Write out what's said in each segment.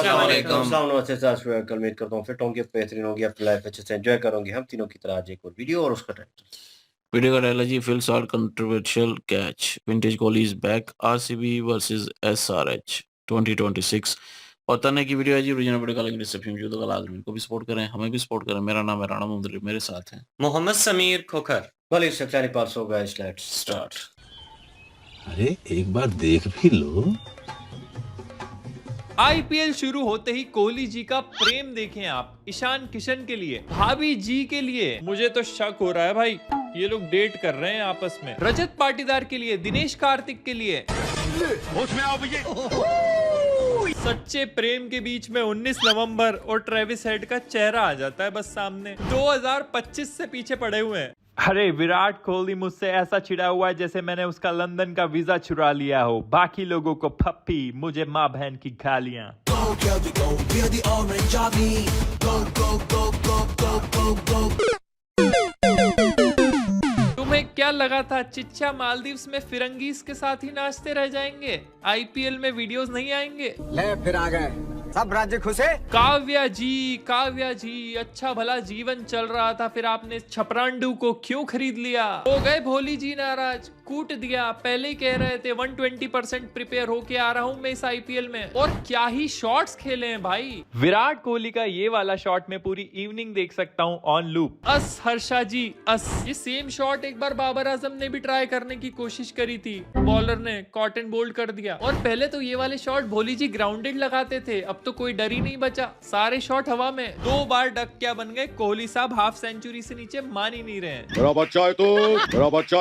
नमस्ते साथ उम्मीद करता हूँ फिट होंगे, बेहतरीन होंगे, अपनी लाइफ अच्छे से एंजॉय करोगे। हम तीनों की तरह आज एक और वीडियो और उसका टाइटल। वीडियो का टाइटल जी fills are controversial catch vintage Kohli is back RCB versus SRH 2026 और तने की वीडियो है जी। ओरिजिनल वीडियो का लिंक डिस्क्रिप्शन में तो आदमी को भी सपोर्ट करें, हमें भी सपोर्ट करें। मेरा नाम है राणा मुंदरी, मेरे साथ हैं मोहम्मद समीर खोखर। भले इससे प्यारी 500 गाइस, लेट्स स्टार्ट। अरे एक बार देख भी लो। आईपीएल शुरू होते ही कोहली जी का प्रेम देखें आप, ईशान किशन के लिए, भाभी जी के लिए। मुझे तो शक हो रहा है भाई, ये लोग डेट कर रहे हैं आपस में। रजत पाटीदार के लिए, दिनेश कार्तिक के लिए। होश में आओ भैया। सच्चे प्रेम के बीच में 19 नवंबर और ट्रेविस हेड का चेहरा आ जाता है बस सामने। 2025 से पीछे पड़े हुए हैं। अरे विराट कोहली मुझसे ऐसा छिड़ा हुआ है जैसे मैंने उसका लंदन का वीजा चुरा लिया हो। बाकी लोगों को पप्पी, मुझे माँ बहन की गालियां। तुम्हें क्या लगा था चिच्चा मालदीव्स में फिरंगीज के साथ ही नाचते रह जाएंगे? आईपीएल में वीडियोस नहीं आएंगे? ले फिर आ गए सब राज्य खुशे। काव्या जी, अच्छा भला जीवन चल रहा था, फिर आपने छपरांडू को क्यों खरीद लिया? हो गए भोली जी नाराज, कूट दिया। पहले ही कह रहे थे 120% प्रिपेयर होके आ रहा हूं मैं इस आईपीएल में। और क्या ही शॉट्स खेले हैं भाई। विराट कोहली का ये वाला शॉट में पूरी इवनिंग देख सकता हूँ ऑन लूप। अस हर्षा जी अस। ये सेम शॉट एक बार बाबर आजम ने भी ट्राई करने की कोशिश करी थी, बॉलर ने कॉट एंड बोल्ड कर दिया। और पहले तो ये वाले शॉट भोली जी ग्राउंडेड लगाते थे, अब तो कोई डर ही नहीं बचा, सारे शॉट हवा में। 2 बार डक क्या बन गए कोहली साहब, हाफ सेंचुरी से नीचे मान ही नहीं रहे। मेरा बच्चा है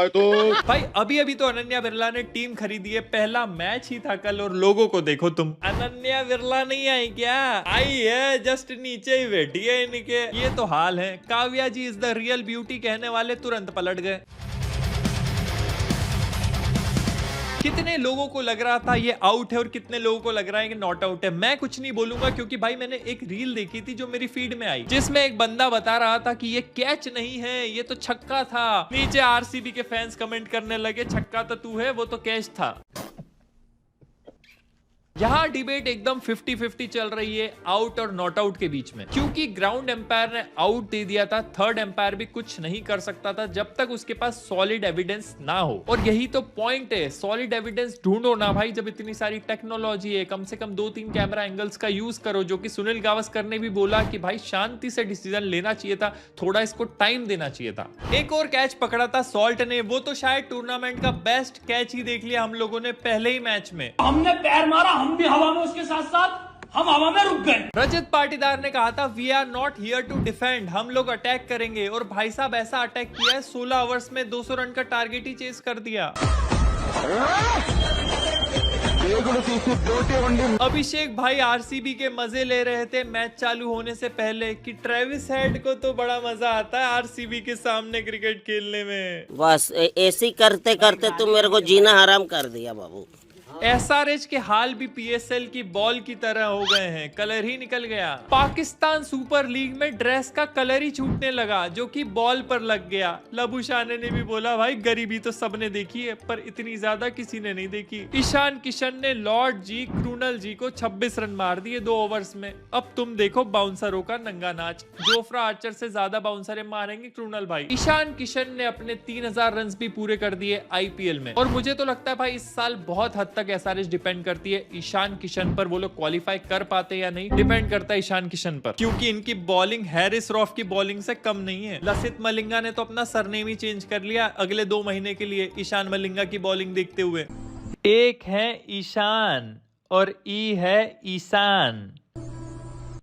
तो भाई अभी तो अनन्या बिरला ने टीम खरीदी है, पहला मैच ही था कल और लोगों को देखो तुम। अनन्या बिरला नहीं आई क्या? आई है, जस्ट नीचे ही बैठी है इनके। ये तो हाल है। काव्या जी इज द रियल ब्यूटी कहने वाले तुरंत पलट गए। कितने लोगों को लग रहा था ये आउट है और कितने लोगों को लग रहा है कि नॉट आउट है। मैं कुछ नहीं बोलूंगा क्योंकि भाई मैंने एक रील देखी थी जो मेरी फीड में आई, जिसमें एक बंदा बता रहा था कि ये कैच नहीं है, ये तो छक्का था। नीचे आरसीबी के फैंस कमेंट करने लगे छक्का तो तू है, वो तो कैच था। यहाँ डिबेट एकदम 50-50 चल रही है आउट और नॉट आउट के बीच में, क्योंकि ग्राउंड एम्पायर ने आउट दे दिया था। थर्ड एम्पायर भी कुछ नहीं कर सकता था जब तक उसके पास सॉलिड एविडेंस ना हो। और यही तो पॉइंट है, सॉलिड एविडेंस ढूंढो ना भाई। जब इतनी सारी टेक्नोलॉजी है, कम से कम 2-3 कैमरा एंगल्स का यूज करो, जो कि सुनील गावस्कर ने भी बोला कि भाई शांति से डिसीजन लेना चाहिए था, थोड़ा इसको टाइम देना चाहिए था। एक और कैच पकड़ा था सॉल्ट ने, वो तो शायद टूर्नामेंट का बेस्ट कैच ही देख लिया हम लोगों ने पहले ही मैच में। हमने पैर मारा, हम भी हवा में उसके साथ साथ हम हवा में रुक गए। रजत पाटीदार ने कहा था we are not here to defend, हम लोग अटैक करेंगे। और भाई साहब ऐसा अटैक किया है, 16 ओवर्स में 200 रन का टारगेट ही चेस कर दिया। अभिषेक भाई आरसीबी के मजे ले रहे थे मैच चालू होने से पहले कि ट्रेविस हेड को तो बड़ा मजा आता है आरसीबी के सामने क्रिकेट खेलने में। बस ऐसे करते करते तुम मेरे को जीना हराम कर दिया बाबू। एसआरएच के हाल भी पीएसएल की बॉल की तरह हो गए हैं, कलर ही निकल गया। पाकिस्तान सुपर लीग में ड्रेस का कलर ही छूटने लगा, जो कि बॉल पर लग गया। लबुशाने ने भी बोला भाई गरीबी तो सबने देखी है, पर इतनी ज्यादा किसी ने नहीं देखी। ईशान किशन ने लॉर्ड जी क्रूनल जी को 26 रन मार दिए 2 ओवर्स में। अब तुम देखो बाउंसरों का नंगा नाच। जोफ्रा आर्चर से ज्यादा बाउंसरें मारेंगे क्रूनल भाई। ईशान किशन ने अपने 3000 रन भी पूरे कर दिए आईपीएल में। और मुझे तो लगता है भाई इस साल बहुत हद तक एसआरएच डिपेंड करती है ईशान किशन पर, वो लोग क्वालिफाई कर पाते या नहीं डिपेंड करता है ईशान किशन पर, क्योंकि इनकी बॉलिंग हैरिस रॉफ की बॉलिंग से कम नहीं है। लसित मलिंगा ने तो अपना सरनेम ही चेंज कर लिया अगले 2 महीने के लिए ईशान मलिंगा की बॉलिंग देखते हुए। एक है ईशान और ई है ईशान,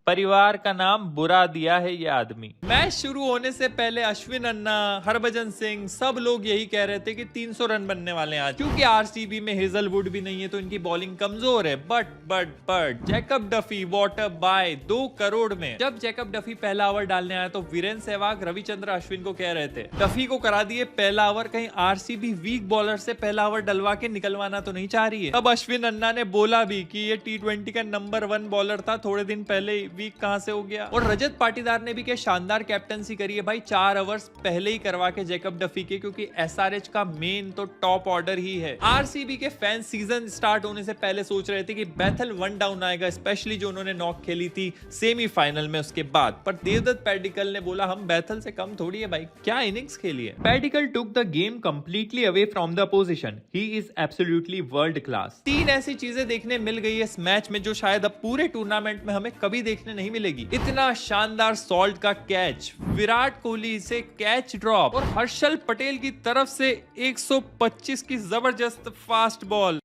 परिवार का नाम बुरा दिया है ये आदमी। मैच शुरू होने से पहले अश्विन अन्ना, हरभजन सिंह सब लोग यही कह रहे थे कि 300 रन बनने वाले हैं आज, क्योंकि आरसीबी में हेजलवुड भी नहीं है तो इनकी बॉलिंग कमजोर है। But Jacob Duffy water bye 2 crore में। जब जैकब डफी पहला ओवर डालने आया तो वीरेंद्र सहवाग रविचंद्र अश्विन को कह रहे थे डफी को करा दिए पहला ओवर, कहीं आरसीबी वीक बॉलर से पहला ओवर डलवा के निकलवाना तो नहीं चाह रही है। अब अश्विन अन्ना ने बोला भी कि ये T20 का नंबर 1 बॉलर था, थोड़े दिन पहले वीक कहां से हो गया। और रजत पाटीदार ने भी क्या शानदार कैप्टनसी करी है भाई, 4 ओवर्स पहले ही करवा के जैकब डफी के, क्योंकि एसआरएच का मेन तो टॉप ऑर्डर ही है। आरसीबी के फैंस सीजन स्टार्ट होने से पहले सोच रहे थे कि बैथल 1 डाउन आएगा, स्पेशली जो उन्होंने नॉक खेली थी सेमीफाइनल में उसके बाद। पर देवदत्त पैडिकल ने बोला हम बैथल से कम थोड़ी है भाई, क्या इनिंग्स खेली है। Padikkal took the game completely away from the position, he is absolutely world class. 3 ऐसी चीजें देखने मिल गई है इस मैच में जो शायद अब पूरे टूर्नामेंट में हमें कभी देखने नहीं मिलेगी। इतना शानदार सॉल्ट का कैच, विराट कोहली से कैच ड्रॉप और हर्षल पटेल की तरफ से 125 की जबरदस्त फास्ट बॉल।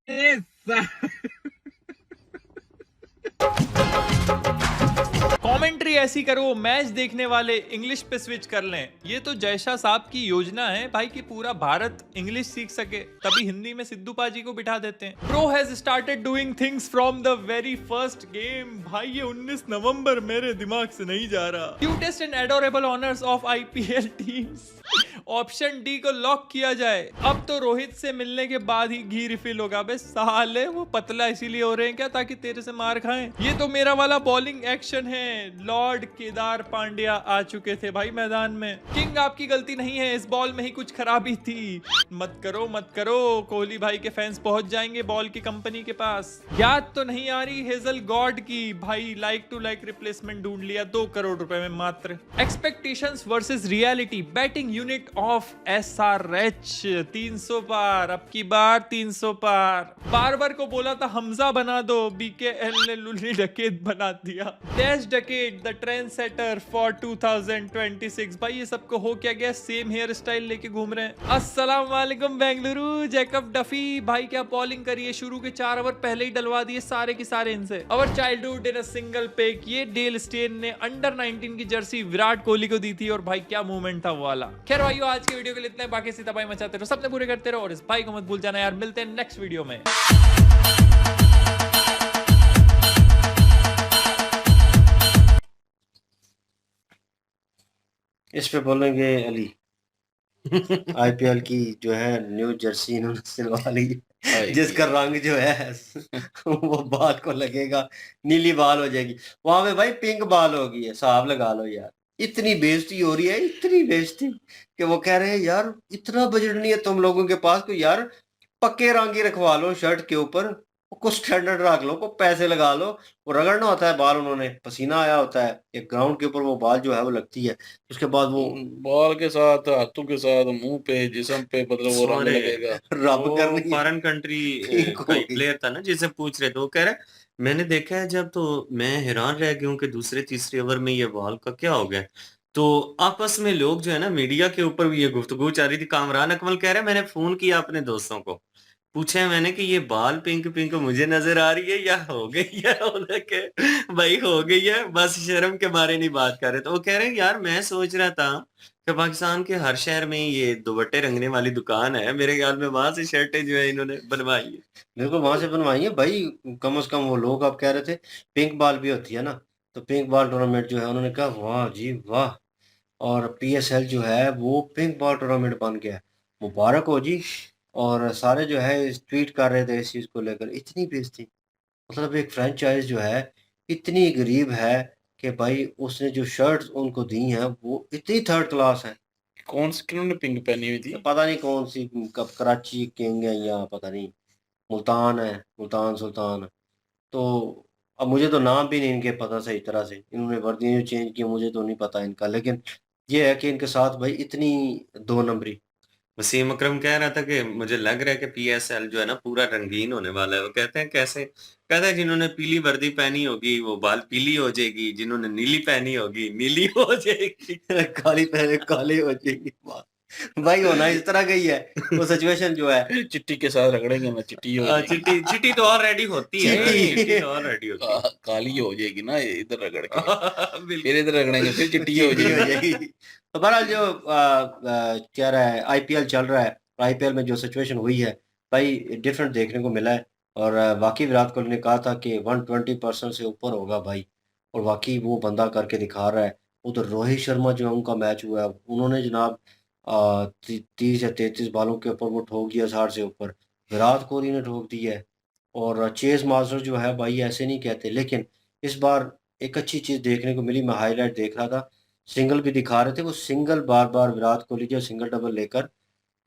कमेंट्री ऐसी करो मैच देखने वाले इंग्लिश पे स्विच कर लें। ये तो जयशाह साहब की योजना है भाई कि पूरा भारत इंग्लिश सीख सके, तभी हिंदी में सिद्धू पाजी को बिठा देते हैं। Pro has started doing things from the very first game. भाई ये 19 नवंबर मेरे दिमाग से नहीं जा रहा। Cutest and adorable honours of IPL teams, option D को लॉक किया जाए। अब तो रोहित से मिलने के बाद ही घी रिफिल होगा। बे साले वो पतला इसीलिए हो रहे हैं क्या, ताकि तेरे से मार खाएं। ये तो मेरा वाला बॉलिंग एक्शन है। लॉर्ड केदार पांड्या आ चुके थे भाई मैदान में। किंग आपकी गलती नहीं है, इस बॉल में ही कुछ खराबी थी। मत करो, कोहली भाई के फैंस पहुंच जाएंगे बॉल की कंपनी के पास। याद तो नहीं आ रही हेजल गॉड की, भाई लाइक टू लाइक रिप्लेसमेंट ढूंढ लिया 2 करोड़ रुपए में मात्र। Expectations versus reality, batting unit of SRH 300 पार, अब की बार 300 पार। बार को बोला था हमजा बना दो, बीकेएल ने लुल्ली डकेत बना दिया। Dash Duckett the trend setter for 2026। भाई ये सबको हो क्या गया, सेम हेयर स्टाइल लेके घूम रहे हैं। अस्सलाम वालेकुम बेंगलुरु। जैकब डफी भाई क्या बॉलिंग करी है, शुरू के 4 ओवर पहले ही डलवा दिए सारे के सारे इनसे। Our childhood in a single pic, ये डेल स्टेन ने अंडर 19 की जर्सी विराट कोहली को दी थी और भाई क्या मूवमेंट था वो वाला। खैर भाई आज के वीडियो के लिए इतना, बाकी इसी तबाही मचाते रहो, सपने पूरे करते रहो और इस भाई को मत भूल जाना यार। मिलते हैं नेक्स्ट वीडियो में। इस पे बोलेंगे अली आईपीएल की जो है न्यू जर्सी इन्होंने सिलवा ली, जिसका रंग जो है वो बाल को लगेगा, नीली बाल हो जाएगी। वहां पे भाई पिंक बाल होगी है, हिसाब लगा लो यार। इतनी बेइज्जती हो रही है, इतनी बेइज्जती कि वो कह रहे हैं यार इतना बजट नहीं है तुम लोगों के पास, कोई यार पक्के रंग ही रखवा लो शर्ट के ऊपर, कुछ स्टैंडर्ड रख लो, को पैसे लगा लो। वो रगड़ना होता है बाल, उन्होंने पसीना आया होता है एक ग्राउंड के ऊपर, वो बाल जो है वो लगती है, उसके बाद वो बॉल के साथ, हाथों के साथ, मुंह पे, जिस्म पे, मतलब वो रंग लगेगा। रब करनी है। फॉरेन कंट्री ठीक का हो एक गई। प्लेयर था ना जिसे पूछ रहे थे, वो कह रहा है मैंने देखा है जब, तो मैं हैरान रह गया हूँ कि दूसरे तीसरे ओवर में ये बॉल का क्या हो गया। तो आपस में लोग जो है ना, मीडिया के ऊपर भी ये गुफ्तगू चल रही थी। कामरान अकमल कह रहा है मैंने फोन किया अपने दोस्तों को, पूछा मैंने कि ये बाल पिंक पिंक मुझे नजर आ रही है या हो गई है। उन्होंने कहा भाई हो गई है, बस शर्म के बारे नहीं बात कर रहे। तो वो कह रहे हैं यार मैं सोच रहा था कि पाकिस्तान के हर शहर में ये दुपट्टे रंगने वाली दुकान है, मेरे ख्याल में वहां से शर्टें जो है इन्होंने बनवाई है। बिल्कुल वहां से बनवाई है भाई। कम से कम वो लोग आप कह रहे थे पिंक बॉल भी होती है ना, तो पिंक बॉल टूर्नामेंट जो है उन्होंने कहा वाह जी वाह। और पीएसएल जो है वो पिंक बॉल टूर्नामेंट बन गया, मुबारक हो जी। और सारे जो है ट्वीट कर रहे थे इस चीज को लेकर। इतनी बेइज्जती, मतलब एक फ्रेंचाइज जो है इतनी गरीब है कि भाई उसने जो शर्ट्स उनको दी हैं वो इतनी थर्ड क्लास है। कौन सी, किन्होंने पिंक पहनी हुई थी? पता नहीं कौन सी, कब कराची किंग है या पता नहीं मुल्तान है, मुल्तान सुल्तान। तो अब मुझे तो नाम भी नहीं इनके पता सही तरह से, इन्होंने वर्दियाँ जो चेंज की मुझे तो नहीं पता इनका, लेकिन ये है कि इनके साथ भाई इतनी 2 नंबरी। वसीम अकरम कह रहा था कि मुझे लग रहा है कि पीएसएल जो है ना पूरा रंगीन होने वाला है। वो कहते हैं कैसे, कहता है जिन्होंने पीली वर्दी पहनी होगी वो बाल पीली हो जाएगी, जिन्होंने नीली पहनी होगी नीली हो जाएगी। काली पहले काली हो जाएगी। वाह। भाई होना इस तरह गई है वो सिचुएशन जो है। चिट्टी के साथ रगड़ेंगे ना, चिट्टी हो जाएगी। चिट्टी चिट्टी तो ऑलरेडी होती है, चिट्टी। चिट्टी तो ऑलरेडी होती है। काली हो जाएगी ना इधर रगड़ के, बिल्कुल। फिर इधर रगड़ेंगे, फिर चिट्टी हो चिट्टी हो जाएगी। जाएगी। तो बहरहाल जो क्या रहा है आईपीएल चल रहा है, आईपीएल में जो सिचुएशन हुई है भाई डिफरेंट देखने को मिला है। और वाकई विराट कोहली ने कहा था कि 120% से ऊपर होगा भाई, और वाकई वो बंदा करके दिखा रहा है। उधर रोहित शर्मा जो है उनका मैच हुआ है, उन्होंने जनाब 30 या 33 बालों के ऊपर वो ठोक दिया 60 से ऊपर। विराट कोहली ने ठोक दी है। और चेज मास्टर जो है भाई ऐसे नहीं कहते, लेकिन इस बार एक अच्छी चीज़ देखने को मिली, मैं हाईलाइट देख रहा था, सिंगल भी दिखा रहे थे, वो सिंगल बार-बार विराट कोहली जो सिंगल डबल लेकर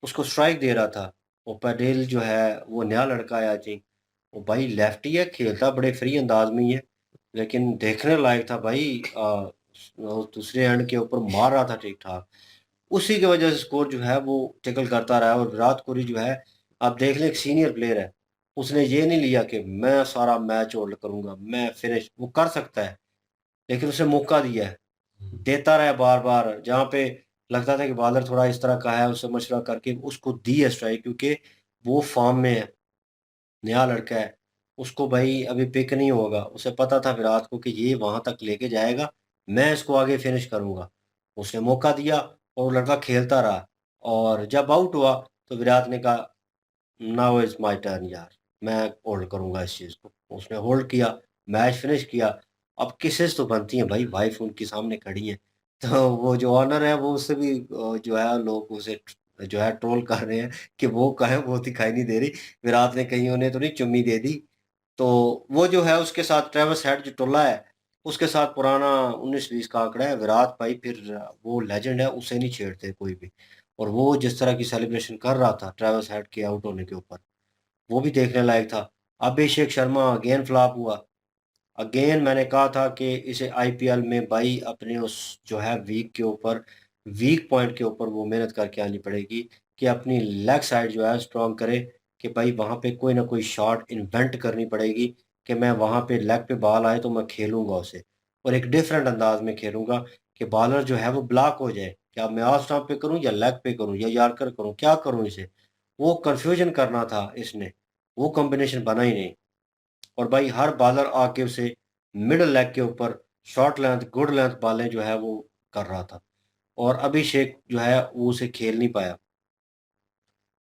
उसको स्ट्राइक दे रहा था। वो पटेल जो है वो नया लड़का है आई थिंक, वो भाई लेफ्टी है, खेलता बड़े फ्री अंदाज में ही है, लेकिन देखने लायक था भाई। वो दूसरे एंड के ऊपर मार रहा था ठीक-ठाक। उसी की वजह से स्कोर जो है वो टैकल करता रहा है। और विराट कोहली जो है, आप देख लें, एक सीनियर प्लेयर है, उसने ये नहीं लिया कि मैं सारा मैच होल्ड करूँगा, मैं फिनिश, वो कर सकता है, लेकिन उसे मौका दिया है, देता रहा बार-बार, जहाँ पे लगता था कि बॉलर थोड़ा इस तरह का है, उससे मशवरा करके उसको दी है स्ट्राइक, क्योंकि वो फॉर्म में है, नया लड़का है, उसको भाई अभी पिक नहीं होगा। उसे पता था विराट को कि ये वहाँ तक लेके जाएगा, मैं इसको आगे फिनिश करूँगा। उसने मौका दिया और वो लड़का खेलता रहा, और जब आउट हुआ तो विराट ने कहा नाउ इज़ माय टर्न यार, मैं होल्ड करूँगा इस चीज़ को। उसने होल्ड किया, मैच फिनिश किया। अब केसेस तो बनती हैं भाई, वाइफ़ उनके सामने खड़ी है, तो वो जो ओनर है वो उससे भी जो है लोग उसे जो है ट्रोल कर रहे हैं कि वो कहें वो दिखाई नहीं दे रही। विराट ने कहीं उन्हें तो नहीं चुम्मी दे दी। तो वो जो है उसके साथ ट्रेविस हेड जो टोला है, उसके साथ पुराना 19-20 का आंकड़ा है। विराट भाई फिर वो लेजेंड है, उसे नहीं छेड़ते कोई भी। और वो जिस तरह की सेलिब्रेशन कर रहा था ट्रेविस हेड के आउट होने के ऊपर, वो भी देखने लायक था। अभिषेक शर्मा अगेन फ्लॉप हुआ। अगेन मैंने कहा था कि इसे आईपीएल में भाई अपने उस जो है वीक पॉइंट के ऊपर वो मेहनत करके आनी पड़ेगी कि अपनी लेग साइड जो है स्ट्रॉन्ग करे, कि भाई वहाँ पे कोई ना कोई शॉट इन्वेंट करनी पड़ेगी कि मैं वहाँ पे लेग पे बॉल आए तो मैं खेलूँगा उसे, और एक डिफरेंट अंदाज में खेलूँगा कि बॉलर जो है वो ब्लॉक हो जाए। क्या मैं ऑफ स्टंप पे करूँ या लेग पे करूँ या यॉर्कर करूँ, क्या करूँ इसे? वो कन्फ्यूज़न करना था इसने, वो कॉम्बिनेशन बना ही नहीं। और भाई हर बॉलर आके उसे मिडल लेग के ऊपर शॉर्ट लेंथ, गुड लेंथ बॉलें जो है वो कर रहा था, और अभिषेक जो है वो उसे खेल नहीं पाया।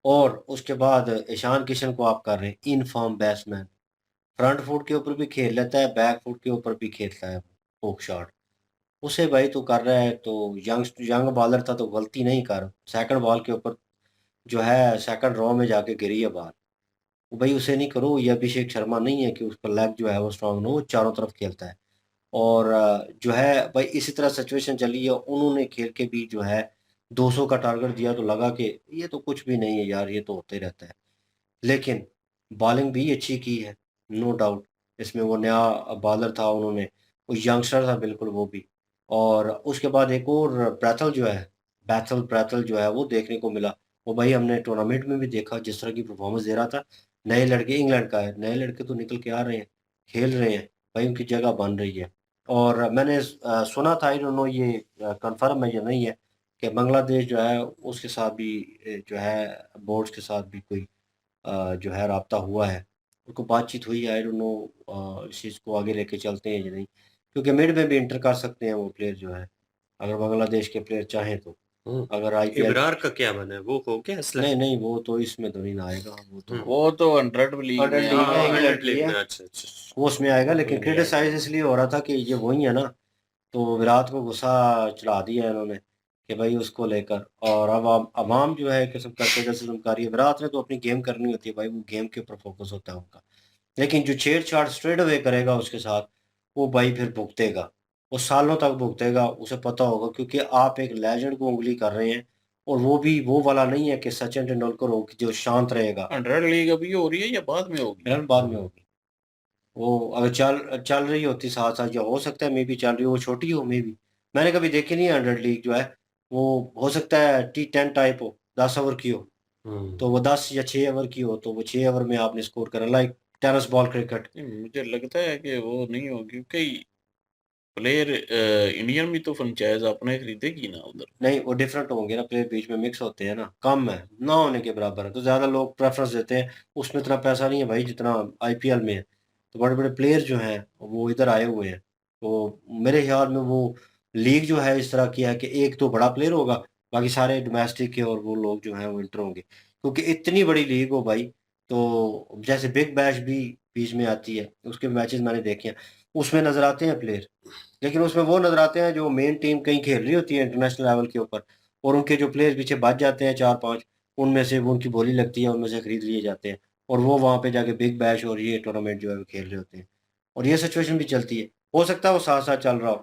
और उसके बाद ईशान किशन को आप कर रहे हैं in form batsman, front foot के ऊपर भी खेल लेता है, बैक फुट के ऊपर भी खेलता है हुक शॉट। उसे भाई तू कर रहा है तो यंग बॉलर था तो गलती नहीं कर, सेकंड बॉल के ऊपर जो है सेकंड रो में जाके गिरी है बॉल, भाई उसे नहीं करो। ये अभिषेक शर्मा नहीं है कि उसका लेग जो है वो स्ट्रांग हो, वो चारों तरफ खेलता है। और जो है भाई इसी तरह सिचुएशन चली है, उन्होंने खेल के भी जो है 200 का टारगेट दिया तो लगा कि ये तो कुछ भी नहीं है यार, ये तो होते ही रहता है। लेकिन बॉलिंग भी अच्छी की है, नो डाउट। इसमें वो नया बॉलर था, उन्होंने वो यंगस्टर था बिल्कुल वो भी। और उसके बाद एक और बैथल ब्रैथल जो है वो देखने को मिला। वो भाई हमने टूर्नामेंट में भी देखा जिस तरह की परफॉर्मेंस दे रहा था। नए लड़के, इंग्लैंड का है, नए लड़के तो निकल के आ रहे हैं, खेल रहे हैं, भाई उनकी जगह बन रही है। और मैंने सुना था, आई डोंट नो ये कंफर्म है या नहीं है, कि बांग्लादेश जो है उसके साथ भी जो है बोर्ड्स के साथ भी कोई जो है राब्ता हुआ है, उनको बातचीत हुई है। आई डोंट नो इस चीज़ को आगे लेके चलते हैं या नहीं, क्योंकि मिड में भी एंटर कर सकते हैं वो प्लेयर जो है, अगर बांग्लादेश के प्लेयर चाहें तो। अगर आईपीएल इब्रार का क्या बना है, वो हो गया नहीं, सिलेक्ट? नहीं, वो तो इसमें तो नहीं ना आएगा, वो तो 100 लीग में 100 लीग है। है, हाँ, इंग्लैंड 100 की लीग है, में, अच्छा अच्छा। वो उसमें आएगा। वो लेकिन नहीं आएगा। क्रिटिसाइज़ इसलिए हो रहा था कि ये वही है ना, तो विराट को गुस्सा चढ़ा दिया इन्होंने कि भाई उसको लेकर। और अब अवाम जो है किस्म करके जैसे कर रही है, विराट ने तो अपनी गेम करनी होती है भाई, वो गेम के ऊपर फोकस होता है उनका। लेकिन जो छेड़छाड़ स्ट्रेट अवे करेगा उसके साथ, वो भाई फिर भुगतेगा, वो सालों तक भुगतेगा, उसे पता होगा, क्योंकि आप एक लेजेंड को उंगली कर रहे हैं। और वो भी वो वाला नहीं है कि सचिन तेंदुलकर हो कि जो शांत रहेगा। 100 लीग अभी हो रही है या बाद में होगी? फिर बाद में होगी, वो अगर चल चल रही होती साथ साथ, या हो सकता है मे बी चल रही हो, वो छोटी हो मे बी। मैंने कभी देखी नहीं है 100 लीग जो है, वो हो सकता है T10 टाइप हो, 10 ओवर की हो, हम्म। तो वो 10 या 6 ओवर की हो, तो वो 6 ओवर में आपने स्कोर करा, लाइक टेनिस बॉल क्रिकेट। नहीं, मुझे लगता है कि वो नहीं होगी, क्योंकि प्लेयर इंडियन भी तो फ्रेंचाइज आपने खरीदेगी ना उधर। नहीं, वो डिफरेंट होंगे ना, प्लेयर बीच में मिक्स होते हैं ना, कम है ना होने के बराबर है, तो ज़्यादा लोग प्रेफरेंस देते हैं। उसमें इतना पैसा नहीं है भाई जितना आईपीएल में है, तो बड़े बड़े प्लेयर जो हैं वो इधर आए हुए हैं। तो मेरे ख्याल में वो लीग जो है इस तरह की है कि एक तो बड़ा प्लेयर होगा, बाकी सारे डोमेस्टिक के, और वो लोग जो हैं वो इंटर होंगे, क्योंकि इतनी बड़ी लीग हो भाई। तो जैसे बिग बैश भी बीच में आती है, उसके मैचेस मैंने देखे हैं, उसमें नज़र आते हैं प्लेयर, लेकिन उसमें वो नज़र आते हैं जो मेन टीम कहीं खेल रही होती है इंटरनेशनल लेवल के ऊपर, और उनके जो प्लेयर्स पीछे बच जाते हैं 4-5, उनमें से वो उनकी बोली लगती है, उनमें से खरीद लिए जाते हैं, और वो वहाँ पे जाके बिग बैश और ये टूर्नामेंट जो है वो खेल रहे होते हैं। और ये सिचुएशन भी चलती है। हो सकता है वो साथ साथ चल रहा हो,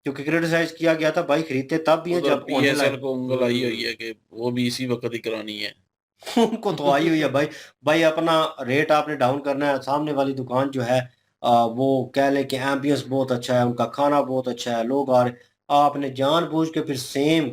क्योंकि क्रिटिसाइज किया गया था भाई, खरीदते तब भी है उधर जब ऑनलाइन पीएसएल को उंगल आई हुई है कि वो भी इसी वक्त ही करानी है। उनको तो आई हुई है भाई। भाई अपना रेट आपने डाउन करना है, सामने वाली दुकान जो है वो कह ले कि एम्बियंस बहुत अच्छा है, उनका खाना बहुत अच्छा है, लोग आ रहे, आपने जानबूझ के फिर सेम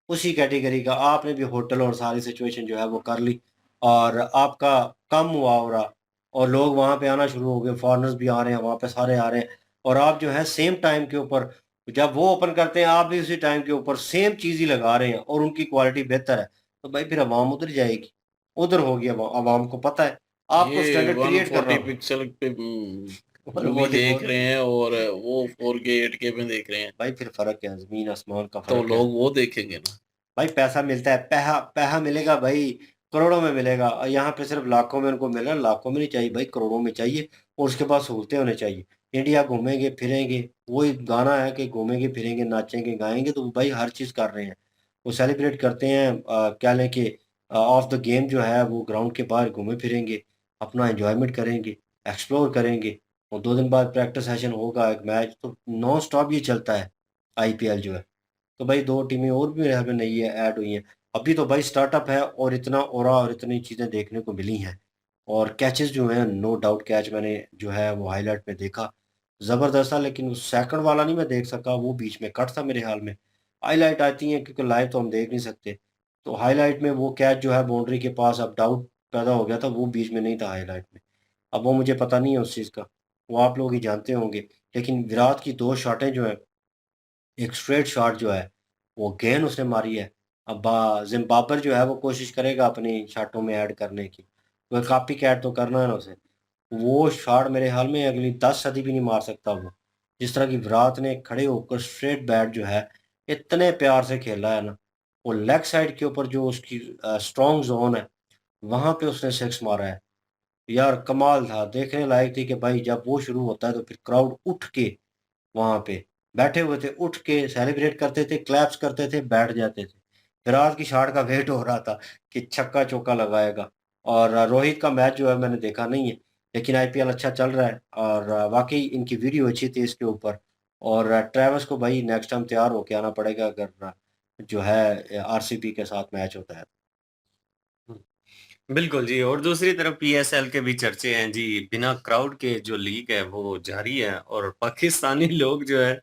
उसी कैटेगरी का आपने भी होटल और सारी सिचुएशन जो है वो कर ली, और आपका कम हुआ हो रहा, और लोग वहाँ पे आना शुरू हो गए, फॉरेनर्स भी आ रहे हैं वहाँ पे, सारे आ रहे हैं, और आप जो है सेम टाइम के ऊपर जब वो ओपन करते हैं आप भी उसी टाइम के ऊपर सेम चीज़ ही लगा रहे हैं और उनकी क्वालिटी बेहतर है, तो भाई फिर आवाम उधर जाएगी, उधर होगी। आवाम को पता है, आपको ये स्टैंडर्ड क्रिएट कर रहा 140 हूँ। पिक्सल पे मूवी देख 144 रहे हैं और वो 4K 8K में देख रहे हैं, भाई फिर फर्क है, जमीन आसमान का तो फर्क है। लोग वो देखेंगे ना। भाई पैसा मिलता है, पैसा पैसा मिलेगा भाई, करोड़ों में मिलेगा, और यहाँ पे सिर्फ लाखों में उनको मिल रहा है, लाखों में नहीं चाहिए भाई, करोड़ों में चाहिए, और उसके बाद सहूलतें होने चाहिए। इंडिया घूमेंगे फिरेंगे, वही गाना है कि घूमेंगे फिरेंगे नाचेंगे गाएंगे, तो भाई हर चीज़ कर रहे हैं, वो सेलिब्रेट करते हैं, क्या लें कि ऑफ द गेम जो है वो ग्राउंड के बाहर घूमे फिरेंगे, अपना एंजॉयमेंट करेंगे, एक्सप्लोर करेंगे, और 2 दिन बाद प्रैक्टिस सेशन होगा, एक मैच, तो नॉन स्टॉप ये चलता है आईपीएल जो है। तो भाई 2 टीमें और भी मेरे ख्याल में नई है ऐड हुई हैं। अभी तो भाई स्टार्टअप है, और इतना ओरा और इतनी चीज़ें देखने को मिली हैं, और कैचेस जो हैं नो डाउट कैच मैंने जो है वो हाईलाइट में देखा, ज़बरदस्त था, लेकिन वो सेकंड वाला नहीं मैं देख सका, वो बीच में कट था मेरे ख्याल में। हाईलाइट आती हैं क्योंकि लाइव तो हम देख नहीं सकते, तो हाईलाइट में वो कैच जो है बाउंड्री के पास, अब डाउट पैदा हो गया था, वो बीच में नहीं था हाईलाइट में। अब वो मुझे पता नहीं है उस चीज़ का, वो आप लोग ही जानते होंगे। लेकिन विराट की 2 शॉटें जो हैं, एक स्ट्रेट शॉट जो है, वो गेंद उसने मारी है। अब ज़िम्बाब्वे जो है वो कोशिश करेगा अपनी शॉटों में ऐड करने की, तो कॉपी कैट तो करना है ना उसे। वो शॉट मेरे ख्याल में अगली 10 सदी भी नहीं मार सकता वो। जिस तरह की विराट ने खड़े होकर स्ट्रेट बैट जो है, इतने प्यार से खेला है ना, वो लेग साइड के ऊपर जो उसकी स्ट्रॉन्ग ज़ोन है, वहाँ पे उसने सिक्स मारा है। यार कमाल था, देखने लायक थी कि भाई जब वो शुरू होता है तो फिर क्राउड उठ के वहाँ पे बैठे हुए थे, उठ के सेलिब्रेट करते थे, क्लैप्स करते थे, बैठ जाते थे। विराट की शॉट का वेट हो रहा था कि छक्का-चौका लगाएगा, और रोहित का मैच जो है मैंने देखा नहीं है, लेकिन आईपीएल अच्छा चल रहा है, और वाक़ई इनकी वीडियो अच्छी थी इसके ऊपर, और ट्रेविस को भाई नेक्स्ट टाइम तैयार होके आना पड़ेगा अगर जो है आरसीबी के साथ मैच होता है। बिल्कुल जी, और दूसरी तरफ पीएसएल के भी चर्चे हैं जी, बिना क्राउड के जो लीग है वो जारी है, और पाकिस्तानी लोग जो है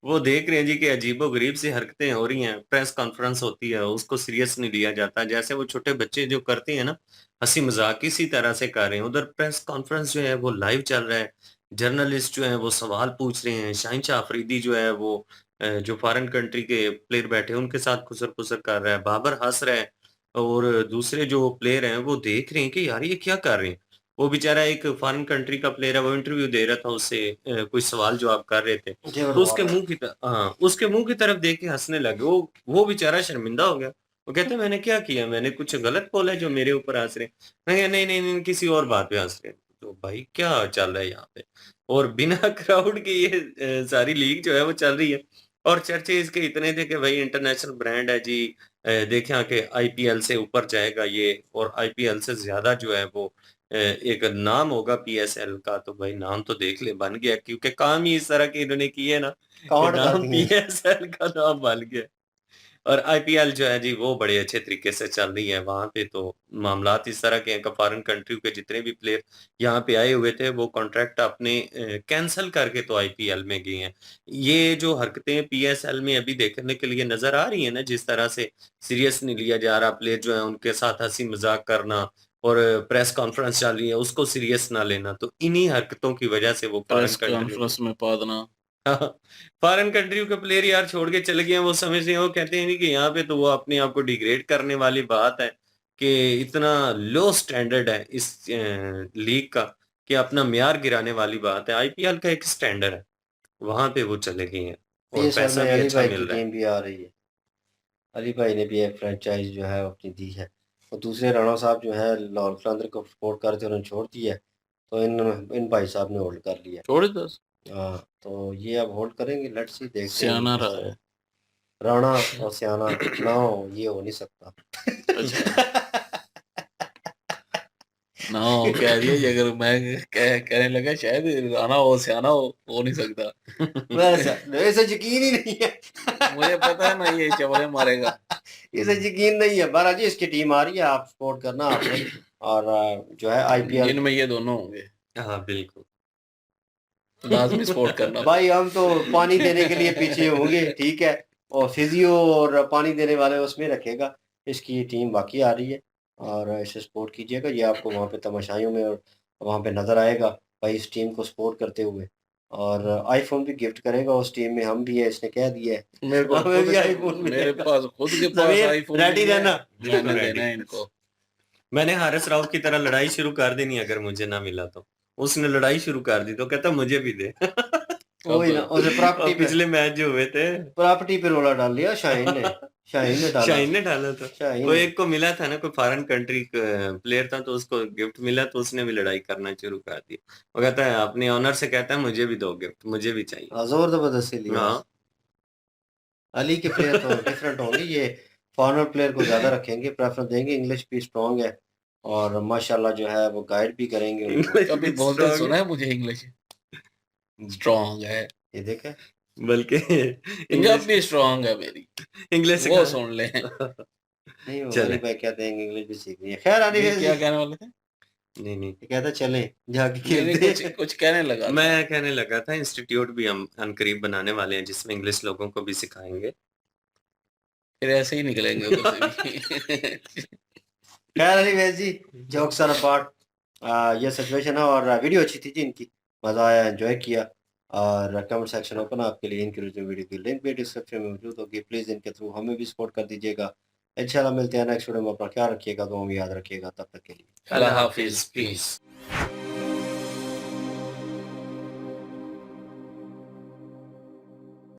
वो देख रहे हैं जी कि अजीबो-गरीब सी हरकतें हो रही हैं। प्रेस कॉन्फ्रेंस होती है, उसको सीरियस नहीं लिया जाता, जैसे वो छोटे बच्चे जो करते हैं ना, हँसी मज़ाक इसी तरह से कर रहे हैं। उधर प्रेस कॉन्फ्रेंस जो है वो लाइव चल रहा है, जर्नलिस्ट जो हैं वो सवाल पूछ रहे हैं, शाहीन शाह अफरीदी जो है वो जो फॉरेन कंट्री के प्लेयर बैठे हैं उनके साथ खुसर-फुसर कर रहा है, बाबर हँस रहा है, और दूसरे जो प्लेयर हैं वो देख रहे हैं कि यार ये क्या कर रहे हैं। वो बेचारा एक फॉरेन कंट्री का प्लेयर है, वो इंटरव्यू दे रहा था, उससे कुछ सवाल जवाब कर रहे थे। तो उसके मुँह की उसके मुँह की तरफ देख के हँसने लगे। वो बेचारा शर्मिंदा हो गया। वो कहते हैं मैंने क्या किया? मैंने कुछ गलत बोला है जो मेरे ऊपर हँस रहे हैं? मैं कहा नहीं, नहीं, नहीं किसी और बात पे हँस रहे हैं। तो भाई क्या चल रहा है यहाँ पे? और बिना क्राउड के ये सारी लीग जो है वो चल रही है, और चर्चे इसके इतने थे कि भाई इंटरनेशनल ब्रांड है जी, देखें कि आईपीएल से ऊपर जाएगा ये, और आईपीएल से ज़्यादा जो है वो एक नाम होगा पीएसएल का, तो भाई नाम तो देख ले बन गया, क्योंकि काम ही इस तरह के इन्होंने किए ना कि कांड कर नाम दिए। पीएसएल का नाम बन गया। और आईपीएल जो है जी वो बड़े अच्छे तरीके से चल रही है। वहाँ पे तो मामलात इस तरह के हैं कि फॉरेन कंट्री के जितने भी प्लेयर यहाँ पे आए हुए थे वो कॉन्ट्रैक्ट अपने कैंसल करके तो आईपीएल में गए हैं। ये जो हरकतें पीएसएल में अभी देखने के लिए नज़र आ रही है ना, जिस तरह से सीरियस नहीं लिया जा रहा, प्लेयर जो है उनके साथ हँसी-मज़ाक करना, और प्रेस कॉन्फ्रेंस चल रही है उसको सीरियस ना लेना, तो इन्हीं हरकतों की वजह से वो फॉरेन प्रेस कंट्रियों के कॉन्फ्रेंस में पा देना। हाँ, फॉरेन कंट्रियों के प्लेयर यार छोड़ के चले गए हैं, वो समझ रहे हैं, वो कहते हैं नहीं कि यहाँ पे तो वो अपने आप को डिग्रेड करने वाली बात है, कि इतना लो स्टैंडर्ड है इस लीग का कि अपना म्यार गिराने वाली बात है। आईपीएल का एक स्टैंडर्ड है, वहां पे वो चले गए हैं, और पीएसएल पैसा में भी अली अच्छा भाई की मिल रहा है। टीम भी आ रही है, अली भाई ने भी एक फ्रेंचाइज जो है अपनी दी है, और दूसरे राणा साहब जो है लाहौर कलंदर को सपोर्ट करते उन्होंने छोड़ दिया है, तो इन भाई साहब ने होल्ड कर लिया छोड़ दो, है। हाँ, तो ये अब होल्ड करेंगे, लेट्स सी, देखते हैं सियाना किस रहा तरह। है। राणा और सियाना ना हो, ये हो नहीं सकता। अच्छा, ना कह रही है ये, अगर मैं कहने लगा शायद राना हो सियाना हो नहीं सकता। वैसे यकीन ही नहीं है। मुझे पता है ना ये चवले मारेगा। इसे यकीन नहीं है। बहरहाल जी इसकी टीम आ रही है, आप सपोर्ट करना आपने। और जो है आईपीएल जिनमें ये दोनों होंगे हाँ बिल्कुल। लाजमी सपोर्ट करना। भाई हम तो पानी देने के लिए पीछे होंगे, ठीक है, और फिजियो और पानी देने वाले उसमें रखेगा। इसकी टीम बाकी आ रही है और इसे सपोर्ट कीजिएगा। ये आपको वहाँ पे तमाशाइयों में और वहाँ पे नज़र आएगा भाई इस टीम को सपोर्ट करते हुए। और आईफोन भी गिफ्ट करेगा उस टीम में, हम भी है, इसने कह दिया है। मेरे को हमें भी खुद आईफोन मेरे मिलेगा। पास खुद के पास जमीर, आईफोन रेडी नहीं है, रहना। मैंने बिल्कुल देना है रेडी। इनको। मैंने हारिस राव की तरह लड़ाई शुरू कर देनी अगर मुझे ना मिला तो। उसने लड़ाई शुरू कर दी तो कहता मुझे भी दे। वही ना, उसे और प्रॉपर्टी पे पिछले मैच जो हुए थे प्रॉपर्टी पे रोला डाल लिया शाहीन ने। शाहीन ने डाला। शाहीन ने डाला था। शाहीन वो ने। एक को मिला था ना, कोई फॉरेन कंट्री प्लेयर था, तो उसको गिफ्ट मिला तो उसने भी लड़ाई करना शुरू कर दी। वो कहता है अपने ऑनर से, कहता है मुझे भी दो गिफ्ट, मुझे भी चाहिए। जोर जबरदस्ती लिया। हाँ अली के प्लेयर तो डिफरेंट होंगे, ये फॉरनर प्लेयर को ज़्यादा रखेंगे, प्रेफरेंस देंगे। इंग्लिश भी स्ट्रॉन्ग है और माशाल्लाह जो है वो गाइड भी करेंगे उनको। इंग्लिश कभी भी बोलते strong सुना है। है मुझे इंग्लिश स्ट्रॉन्ग है, ये देखे बल्कि पंजाबी इंग्लिश स्ट्रॉन्ग है मेरी, इंग्लिश वो सुन ले। नहीं, वो चले। अली भाई कहते हैं इंग्लिश भी सीखनी है। खैर अली ये भाई क्या कहने वाले थे? नहीं नहीं, ये कहता चलें जाके नहीं, खेलते कुछ हैं। कुछ कहने लगा था। मैं कहने लगा था इंस्टीट्यूट भी हम अनकरीब बनाने वाले हैं जिसमें इंग्लिश लोगों को भी सिखाएंगे। फिर ऐसे ही निकलेंगे उधर से भी। खैर अली भाई जी, जोक्स आर अपार्ट, ये सिचुएशन है और वीडियो अच्छी थी जी इनकी, मज़ा आया, एंजॉय किया। और कमेंट सेक्शन ओपन है आपके लिए। इनकी वीडियो की लिंक भी डिस्क्रिप्शन में मौजूद होगी, प्लीज़ इनके थ्रू हमें भी सपोर्ट कर दीजिएगा। इंशाल्लाह मिलते हैं नेक्स्ट वीडियो में। अपना ख्याल रखिएगा, दुआ में याद रखिएगा। तब तक के लिए अल्लाह हाफिज, पीस।